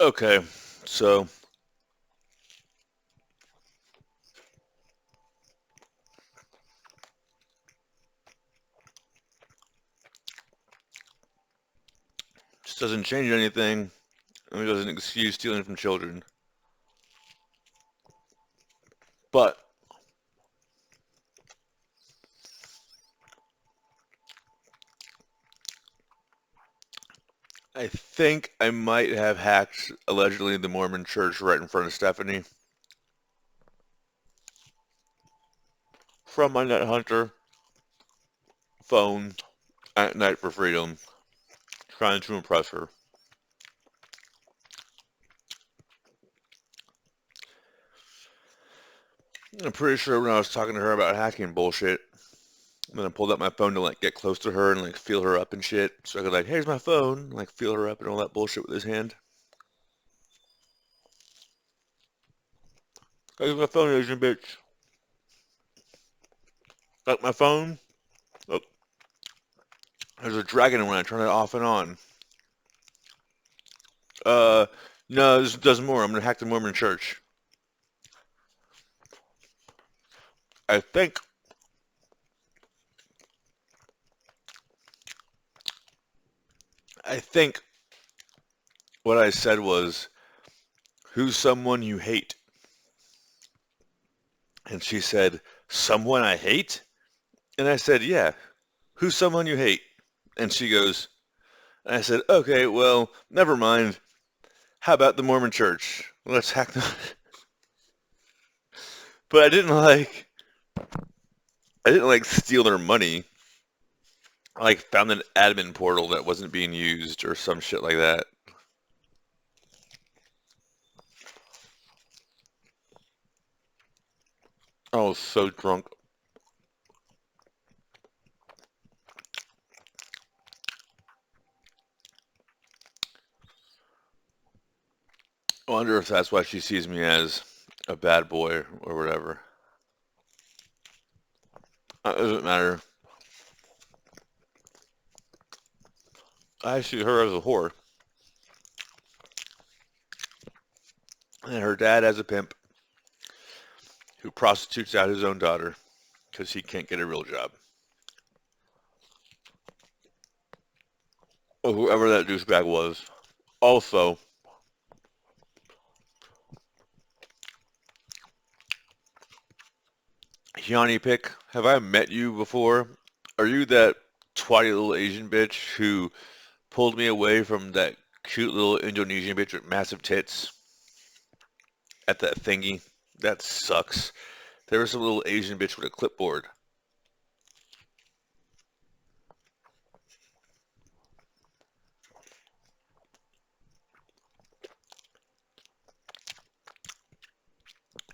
Okay, so this doesn't change anything. It doesn't excuse stealing from children. But I think I might have hacked allegedly the Mormon church right in front of Stephanie from my Net Hunter phone at Night for Freedom, trying to impress her. I'm pretty sure when I was talking to her about hacking bullshit, and then I pulled out my phone to like get close to her and like feel her up and shit, so I could like, here's my phone, like feel her up and all that bullshit with his hand. Here's my phone, Asian bitch. Got my phone. Look, there's a dragon when I turn it off and on. Uh, no, this does more. I'm gonna hack the Mormon church. I think, I think what I said was, who's someone you hate? And she said, someone I hate? And I said, yeah, who's someone you hate? And she goes, and I said, okay, well, never mind. How about the Mormon church? Let's hack them. But I didn't like steal their money. I like found an admin portal that wasn't being used or some shit like that. I was so drunk. I wonder if that's why she sees me as a bad boy or whatever. It doesn't matter. I see her as a whore, and her dad as a pimp who prostitutes out his own daughter because he can't get a real job. Or whoever that douchebag was. Also, Yanni Pick, have I met you before? Are you that twatty little Asian bitch who pulled me away from that cute little Indonesian bitch with massive tits at that thingy? That sucks. There was some little Asian bitch with a clipboard.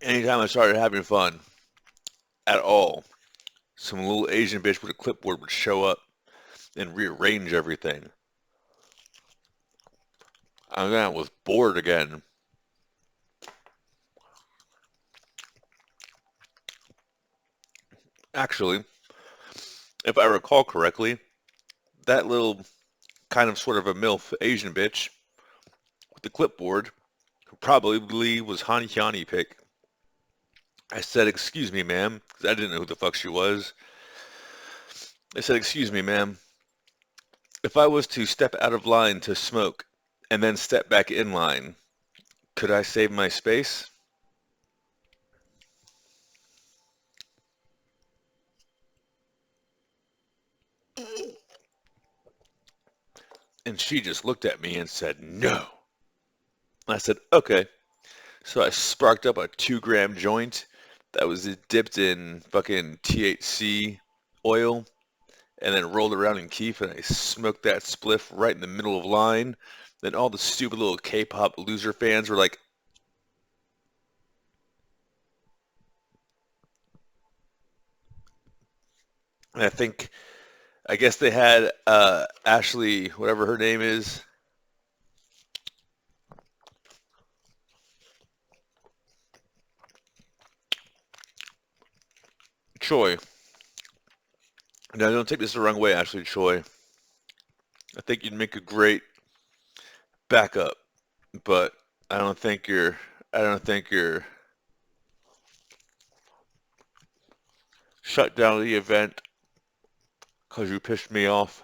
Anytime I started having fun at all, some little Asian bitch with a clipboard would show up and rearrange everything. And then I was bored again. Actually, if I recall correctly, that little kind of sort of a MILF Asian bitch with the clipboard, who probably was Hani Hani Pick. I said, excuse me, ma'am, because I didn't know who the fuck she was. I said, excuse me, ma'am, if I was to step out of line to smoke and then step back in line, could I save my space? And she just looked at me and said, no. I said, okay. So I sparked up a 2 gram joint that was dipped in fucking THC oil and then rolled around in keef and I smoked that spliff right in the middle of line. Then all the stupid little K-pop loser fans were like, and I guess they had Ashley, whatever her name is, Choi. Now don't take this the wrong way, Ashley Choi. I think you'd make a great backup but I don't think you're I don't think you're shut down the event because you pissed me off.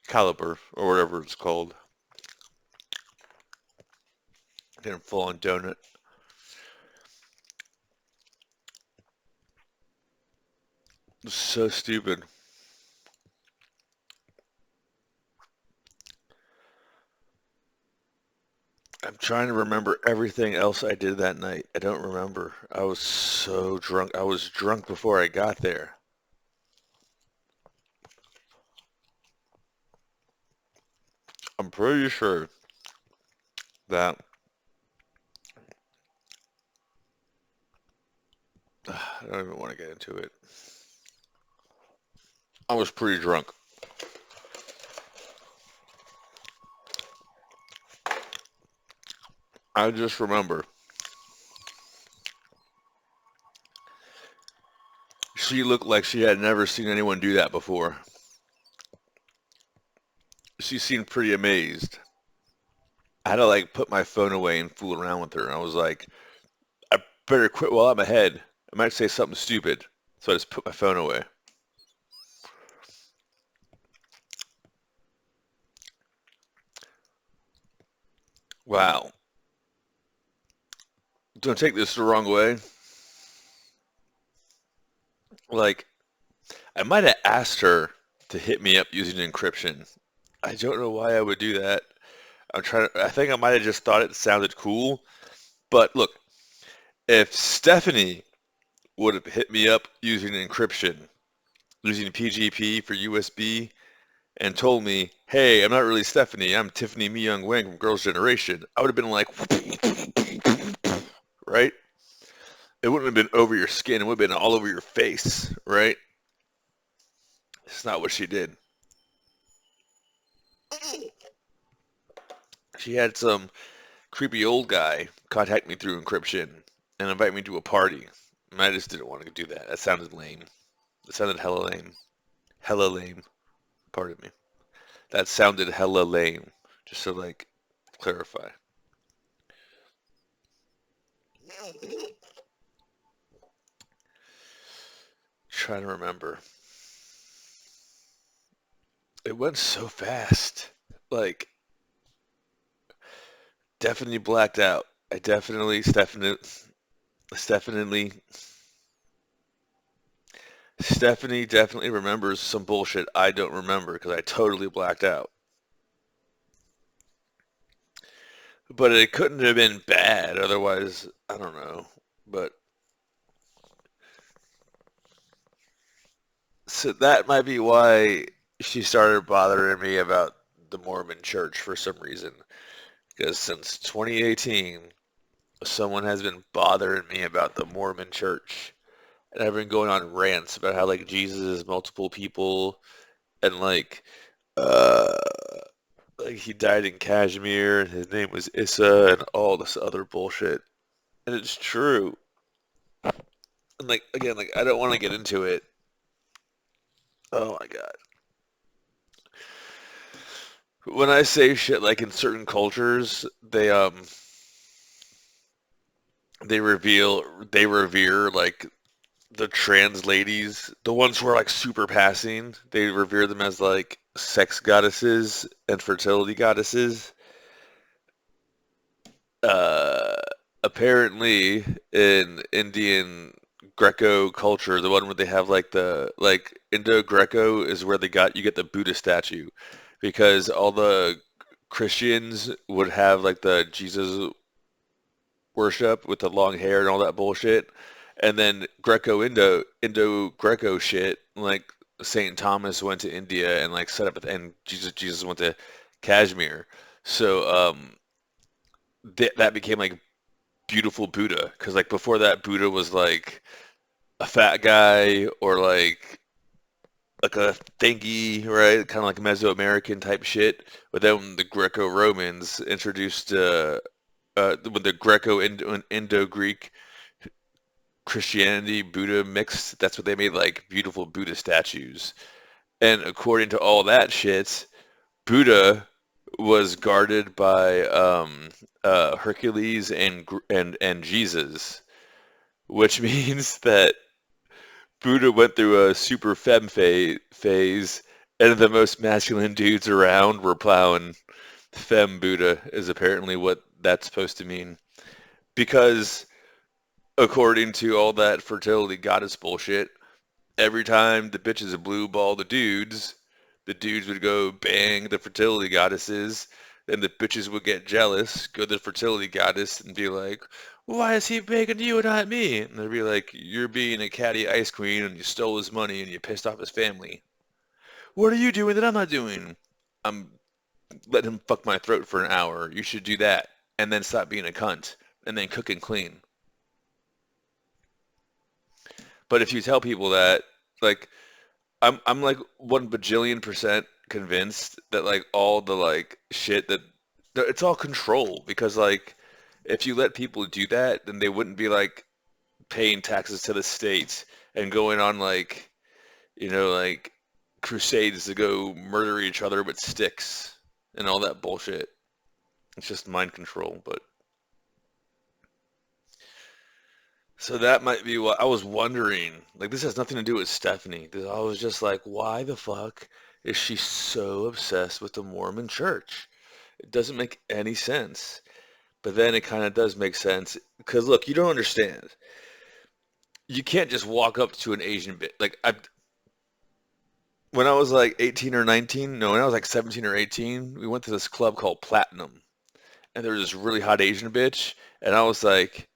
Caliber or whatever it's called. Didn't fall on donut. It's so stupid. I'm trying to remember everything else I did that night. I don't remember. I was so drunk. I was drunk before I got there. I'm pretty sure that I don't even want to get into it. I was pretty drunk. I just remember she looked like she had never seen anyone do that before. She seemed pretty amazed. I had to like put my phone away and fool around with her. I was like, I better quit while I'm ahead. I might say something stupid. So I just put my phone away. Wow. Don't take this the wrong way. Like, I might have asked her to hit me up using encryption. I don't know why I would do that. I think I might have just thought it sounded cool. But look, if Stephanie would have hit me up using encryption, using PGP for USB, and told me, hey, I'm not really Stephanie, I'm Tiffany Mi Young Wang from Girls' Generation, I would have been like, right? It wouldn't have been over your skin, it would have been all over your face, right? It's not what she did. She had some creepy old guy contact me through encryption and invite me to a party. And I just didn't want to do that. That sounded lame. It sounded hella lame. Hella lame. Pardon me. That sounded hella lame. Just to like clarify. Trying to remember. It went so fast. Like, definitely blacked out. I definitely, Stephanie definitely remembers some bullshit I don't remember because I totally blacked out. But it couldn't have been bad, otherwise, I don't know. But so that might be why she started bothering me about the Mormon church for some reason. Because since 2018, someone has been bothering me about the Mormon church. And I've been going on rants about how like Jesus is multiple people and uh like he died in Kashmir and his name was Issa and all this other bullshit. And it's true. And like again, like I don't want to get into it. Oh my God. When I say shit like in certain cultures, they revere like the trans ladies, the ones who are like super passing, they revere them as like sex goddesses and fertility goddesses. Uh, Apparently in Indian Greco culture, the one where they have like the like Indo-Greco is where you get the Buddha statue because all the Christians would have like the Jesus worship with the long hair and all that bullshit. And then Indo-Greco shit, like Saint Thomas went to India and like set up and Jesus went to Kashmir. So that became like beautiful Buddha because like before that Buddha was like a fat guy or like a thingy, right? Kind of like Mesoamerican type shit. But then when the Greco-Romans introduced when the Greco-Indo-Greek Christianity, Buddha mixed, that's what they made like beautiful Buddha statues. And according to all that shit, Buddha was guarded by Hercules and Jesus, which means that Buddha went through a super phase, and the most masculine dudes around were plowing. Fem Buddha is apparently what that's supposed to mean. Because according to all that fertility goddess bullshit, every time the bitches blue ball the dudes would go bang the fertility goddesses, then the bitches would get jealous, go to the fertility goddess and be like, why is he banging you and not me? And they'd be like, you're being a catty ice queen and you stole his money and you pissed off his family. What are you doing that I'm not doing? I'm letting him fuck my throat for an hour. You should do that. And then stop being a cunt. And then cook and clean. But if you tell people that, like, I'm like 1 bajillion% convinced that like all the like shit that it's all control because like if you let people do that, then they wouldn't be like paying taxes to the state and going on like like crusades to go murder each other with sticks and all that bullshit. It's just mind control, but so that might be what I was wondering. Like, this has nothing to do with Stephanie. I was just like, why the fuck is she so obsessed with the Mormon church? It doesn't make any sense. But then it kind of does make sense. Because, look, you don't understand. You can't just walk up to an Asian bit. When I was like 18 or 19, no, when I was like 17 or 18, we went to this club called Platinum. And there was this really hot Asian bitch. And I was like,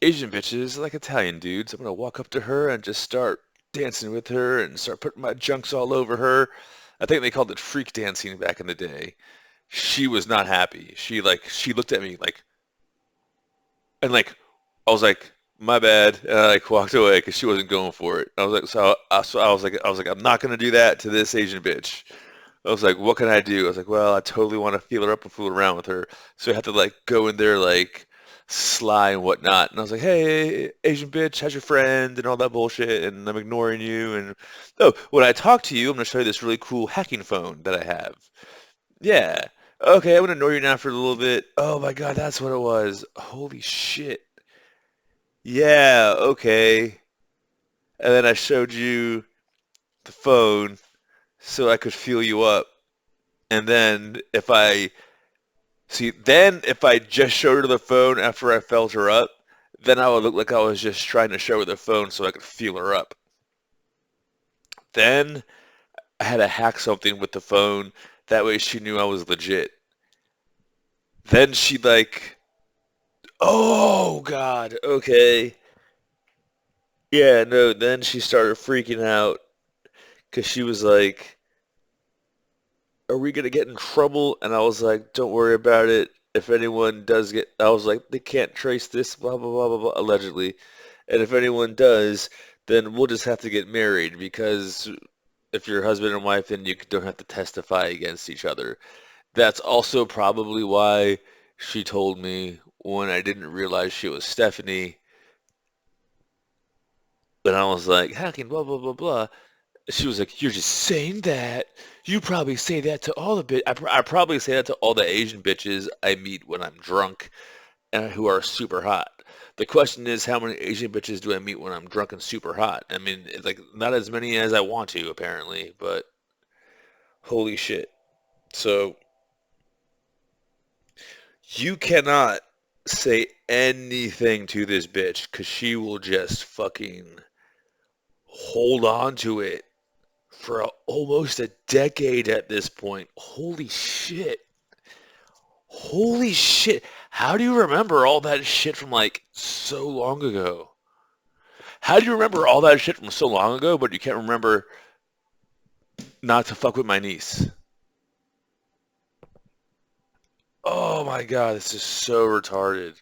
Asian bitches like Italian dudes. I'm gonna walk up to her and just start dancing with her and start putting my junks all over her. I think they called it freak dancing back in the day. She was not happy. She looked at me like and like I was like my bad and I like walked away because she wasn't going for it. I was like I was like I'm not gonna do that to this Asian bitch. I was like, what can I do? I was like, well, I totally want to feel her up and fool around with her. So I have to like go in there like sly and whatnot. And I was like, hey, Asian bitch, how's your friend? And all that bullshit. And I'm ignoring you. And oh, when I talk to you, I'm going to show you this really cool hacking phone that I have. Yeah. Okay, I'm going to ignore you now for a little bit. Oh my God, that's what it was. Holy shit. Yeah, okay. And then I showed you the phone so I could feel you up. And then if I just showed her the phone after I felt her up, then I would look like I was just trying to show her the phone so I could feel her up. Then I had to hack something with the phone. That way she knew I was legit. Then she like, oh God, okay. Yeah, no, then she started freaking out because she was like, are we gonna get in trouble? And I was like, don't worry about it. If anyone does get, I was like, they can't trace this, blah, blah, blah, blah, blah, allegedly. And if anyone does, then we'll just have to get married because if you're husband and wife, then you don't have to testify against each other. That's also probably why she told me when I didn't realize she was Stephanie, and I was like, hacking, blah, blah, blah, blah. She was like, "You're just saying that. You probably say that to all the I probably say that to all the Asian bitches I meet when I'm drunk and who are super hot. The question is, how many Asian bitches do I meet when I'm drunk and super hot? I mean, it's like not as many as I want to, apparently, but holy shit. So you cannot say anything to this bitch because she will just fucking hold on to it for almost a decade at this point. Holy shit. Holy shit. How do you remember all that shit from like so long ago? How do you remember all that shit from so long ago, but you can't remember not to fuck with my niece? Oh my God, this is so retarded.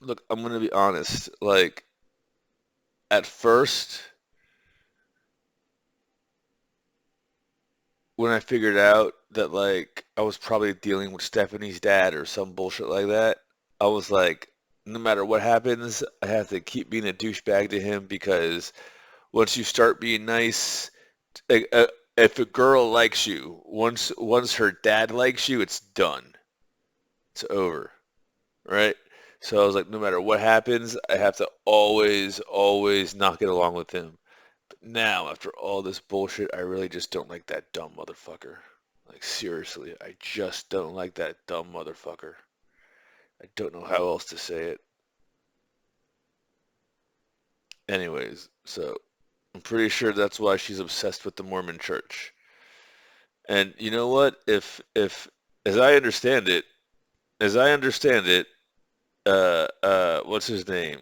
Look, I'm gonna be honest. Like, at first, when I figured out that like I was probably dealing with Stephanie's dad or some bullshit like that, I was like, no matter what happens, I have to keep being a douchebag to him because once you start being nice, like, if a girl likes you, once her dad likes you, it's done. It's over, right? So I was like, no matter what happens, I have to always not get along with him. But now, after all this bullshit, I really just don't like that dumb motherfucker. Like seriously, I just don't like that dumb motherfucker. I don't know how else to say it. Anyways, so I'm pretty sure that's why she's obsessed with the Mormon Church. And you know what? If as I understand it, as I understand it, what's his name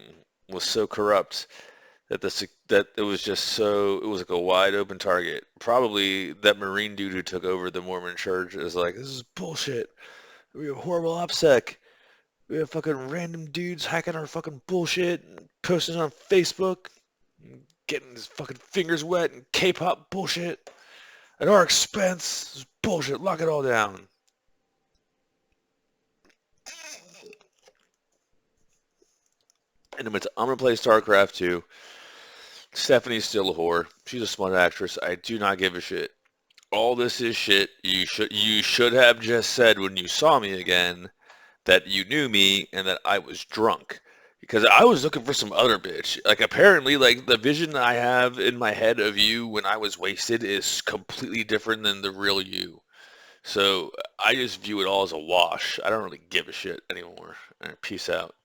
was so corrupt that that it was just so it was like a wide open target. Probably that Marine dude who took over the Mormon Church is like, this is bullshit. We have horrible OPSEC. We have fucking random dudes hacking our fucking bullshit and posting it on Facebook, and getting his fucking fingers wet and K-pop bullshit at our expense. This is bullshit. Lock it all down. And I'm gonna play StarCraft 2. Stephanie's still a whore. She's a smart actress. I do not give a shit. All this is shit. You should have just said when you saw me again that you knew me and that I was drunk. Because I was looking for some other bitch. Like apparently like the vision I have in my head of you when I was wasted is completely different than the real you. So I just view it all as a wash. I don't really give a shit anymore. All right, peace out.